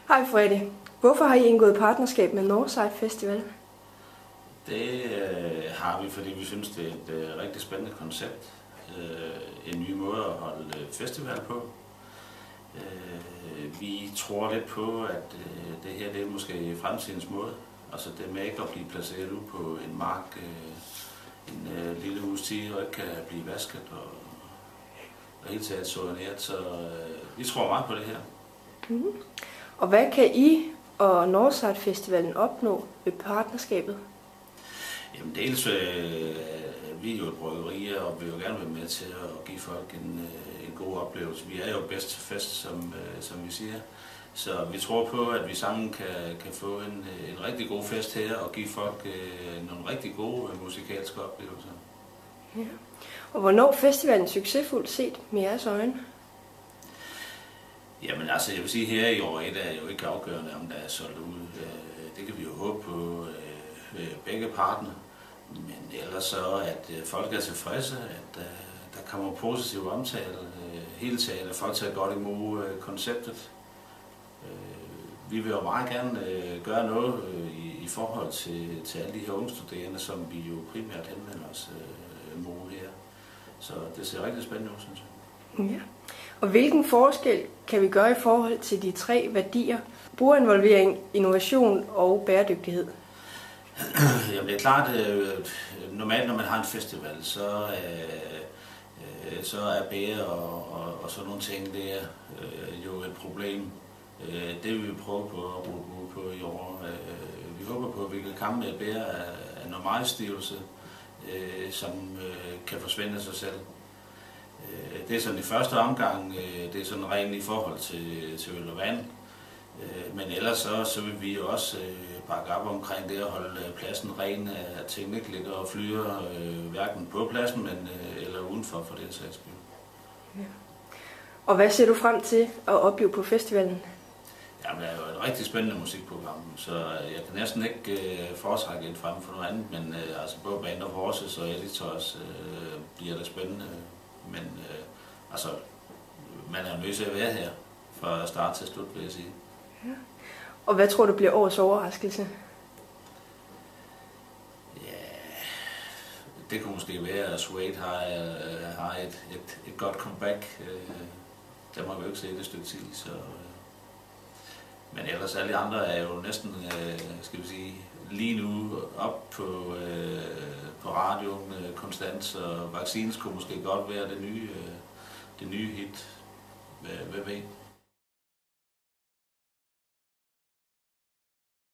Hej Freddy. Hvorfor har I indgået partnerskab med Northside Festival? Det har vi, fordi vi synes, det er et rigtig spændende koncept. En ny måde at holde festival på. Vi tror lidt på, at det her det er måske fremtidens måde. Altså det med ikke at blive placeret ud på en mark en lille uges tid og ikke kan blive vasket og helt taget soigneret. Så vi tror meget på det her. Mm. Og hvad kan I og Northside Festivalen opnå ved partnerskabet? Jamen dels vi er jo et bryggeri, og vi vil jo gerne være med til at give folk en god oplevelse. Vi er jo bedst til fest, som vi siger. Så vi tror på, at vi sammen kan få en rigtig god fest her og give folk nogle rigtig gode musikalske oplevelser. Ja. Og hvornår festivalen succesfuldt set med jeres øjne? Jamen altså, jeg vil sige, her i år 1 er jo ikke afgørende, om der er solgt ud. Det kan vi jo håbe på begge partner. Men ellers så, at folk er tilfredse, at der kommer positiv omtale hele taget, at folk tager godt imod konceptet. Vi vil jo meget gerne gøre noget i forhold til alle de her unge studerende, som vi jo primært henvender os mod her. Så det ser rigtig spændende ud, synes jeg. Ja. Og hvilken forskel kan vi gøre i forhold til de 3 værdier: brugerinvolvering, innovation og bæredygtighed? Jamen det er klart, normalt når man har en festival, så er bære og sådan nogle ting, det er jo et problem. Det vil vi prøve på at bruge på i år. Vi håber på, at vi kan komme med et bære af normalstivelse, som kan forsvinde af sig selv. Det er sådan i første omgang, det er sådan rent i forhold til øl og vand. Men ellers så vil vi jo også bakke op omkring det at holde pladsen ren, at tingene ikke ligger og flyder hverken på pladsen eller udenfor for den sags skyld. Ja. Og hvad ser du frem til at opleve på festivalen? Jamen, det er jo et rigtig spændende musikprogram, så jeg kan næsten ikke foretrække et frem for noget andet, men altså både Band of Horses og Editors bliver det spændende. Men altså, man er jo nødt til at være her fra start til slut, vil jeg sige. Ja. Og hvad tror du bliver årets overraskelse? Ja, det kunne måske være, at Suede har et godt comeback. Der må vi jo ikke se det stykke tid. Så, men ellers alle andre er jo næsten, skal vi sige, lige nu op på radioen konstant, så vaccinen skulle måske godt være det nye hit. Hvad ved I?